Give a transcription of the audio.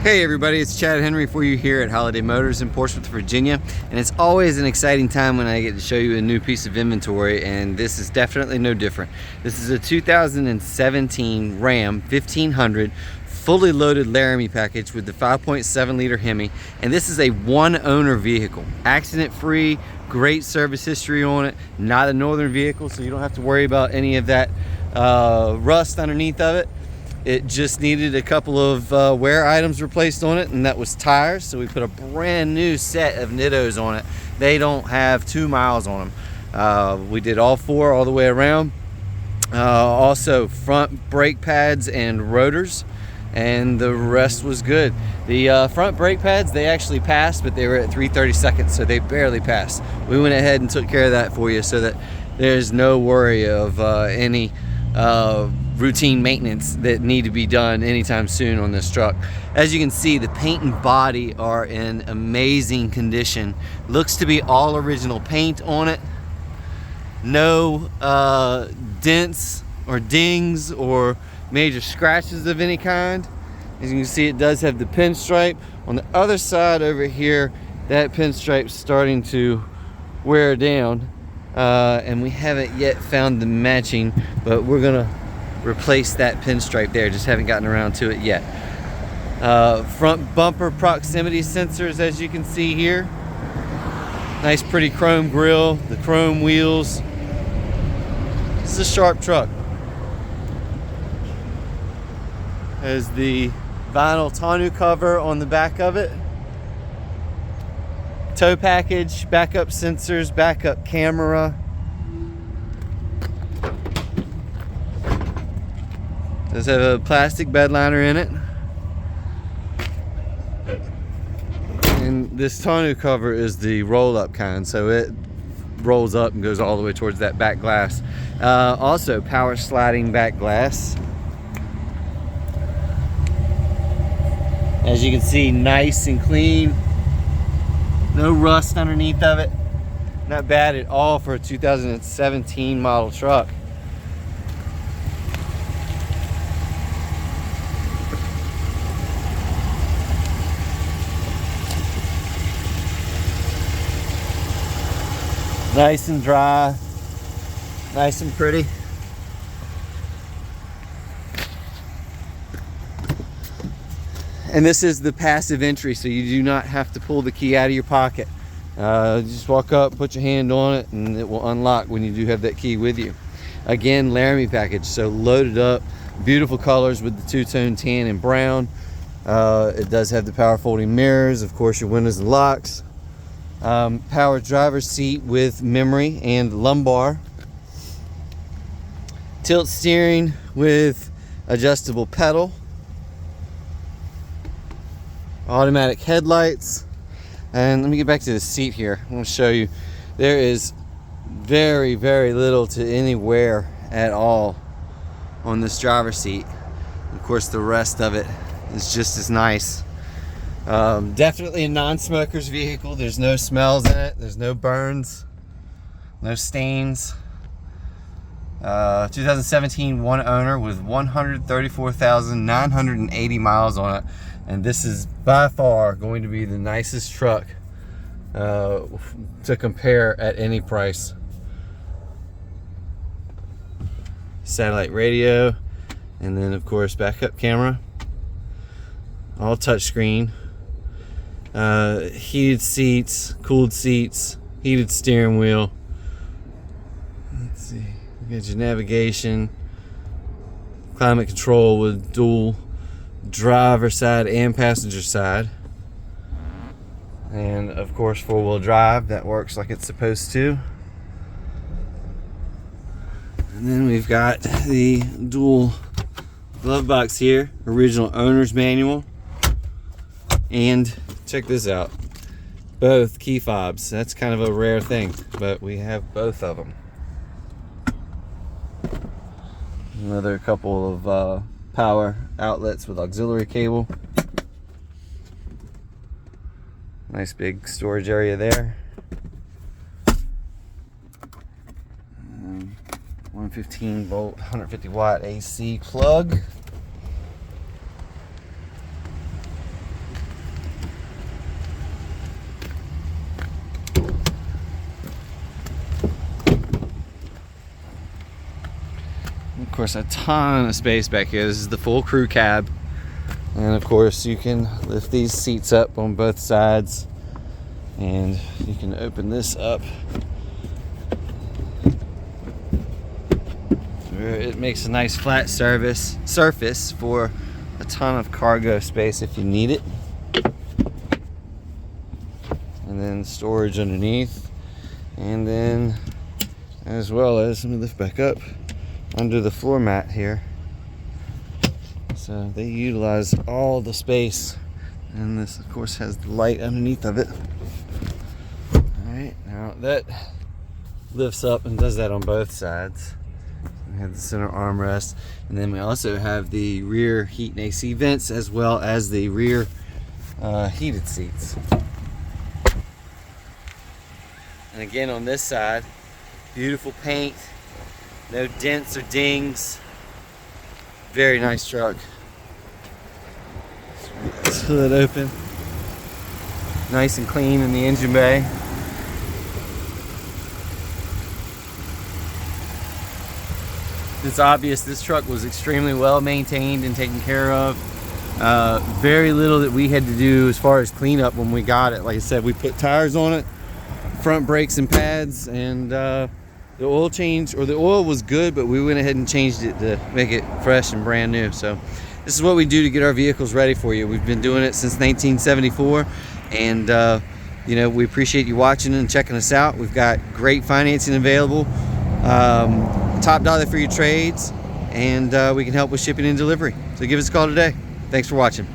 Hey everybody, it's Chad Henry for you here at Holiday Motors in Portsmouth, Virginia. And it's always an exciting time when I get to show you a new piece of inventory, and this is definitely no different. This is a 2017 Ram 1500 fully loaded Laramie package with the 5.7 liter Hemi, and this is a one owner vehicle. Accident free, great service history on it, not a northern vehicle, so you don't have to worry about any of that rust underneath of it. It just needed a couple of wear items replaced on it, and that was tires. So we put a brand new set of Nittos on it. They don't have 2 miles on them. We did all four all the way around. Also front brake pads and rotors, and the rest was good. The front brake pads, they actually passed, but they were at 3/32 seconds, so they barely passed. We went ahead and took care of that for you so that there's no worry of any routine maintenance that need to be done anytime soon on this truck. As you can see, the paint and body are in amazing condition. Looks to be all original paint on it. No dents or dings or major scratches of any kind. As you can see, it does have the pinstripe. On the other side over here, that pinstripe's starting to wear down. And we haven't yet found the matching, but we're gonna replace that pinstripe there. Just haven't gotten around to it yet. Front bumper proximity sensors, as you can see here. Nice pretty chrome grille, the chrome wheels. This is a sharp truck. Has the vinyl tonneau cover on the back of it. Tow package, backup sensors, backup camera. Does have a plastic bed liner in it. And this tonneau cover is the roll-up kind, so it rolls up and goes all the way towards that back glass. Also, power sliding back glass. As you can see, nice and clean. No rust underneath of it. Not bad at all for a 2017 model truck. Nice and dry, nice and pretty. And this is the passive entry, so you do not have to pull the key out of your pocket. Just walk up, put your hand on it, and it will unlock when you do have that key with you. Again, Laramie package, so loaded up, beautiful colors with the two-tone tan and brown. It does have the power folding mirrors, of course your windows and locks. Power driver's seat with memory and lumbar. Tilt steering with adjustable pedal. Automatic headlights. And let me get back to the seat here. I'm going to show you. There is very, very little to any wear at all on this driver's seat. Of course, the rest of it is just as nice. Definitely a non-smoker's vehicle. There's no smells in it. There's no burns, no stains. 2017 one owner with 134,980 miles on it. And this is by far going to be the nicest truck to compare at any price. Satellite radio, and then of course backup camera. All touchscreen. Heated seats, cooled seats, heated steering wheel. Let's see, you got your navigation, climate control with dual driver side and passenger side, and of course 4-wheel drive that works like it's supposed to. And then we've got the dual glove box here, original owner's manual, and check this out, both key fobs. That's kind of a rare thing, but we have both of them. Another couple of power outlets with auxiliary cable. Nice big storage area there. 115 volt, 150 watt AC plug. course, a ton of space back here. This is the full crew cab. And of course, you can lift these seats up on both sides. And you can open this up. It makes a nice flat surface for a ton of cargo space if you need it. And then storage underneath. And then, as well as, let me lift back up, under the floor mat here. So they utilize all the space. And this, of course, has the light underneath of it. Alright, now that lifts up and does that on both sides. We have the center armrest, and then we also have the rear heat and AC vents, as well as the rear heated seats. And again, on this side, beautiful paint, no dents or dings. Very nice truck. Hood open, nice and clean in the engine bay. It's obvious this truck was extremely well maintained and taken care of. Very little that we had to do as far as cleanup when we got it. Like I said, we put tires on it, front brakes and pads, and the oil change, or the oil was good, but we went ahead and changed it to make it fresh and brand new. So this is what we do to get our vehicles ready for you. We've been doing it since 1974, and you know, we appreciate you watching and checking us out. We've got great financing available. Top dollar for your trades, and we can help with shipping and delivery. So give us a call today. Thanks for watching.